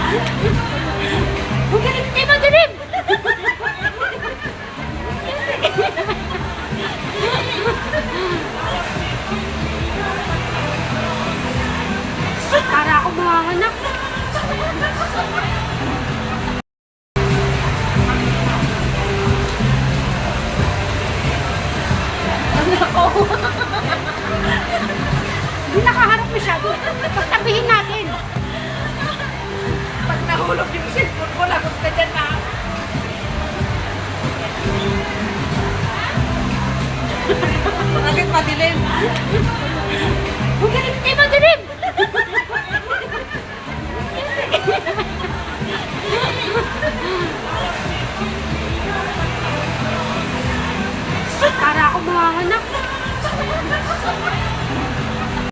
Huwag ka rin, di madilim! Para ako mga anak. Hindi nakaharap masyado. Pagtabihin natin. Pag nahulog yung cellphone ko, lagot ka dyan na. Bakit madilim? Huwag ka rin, di madilim!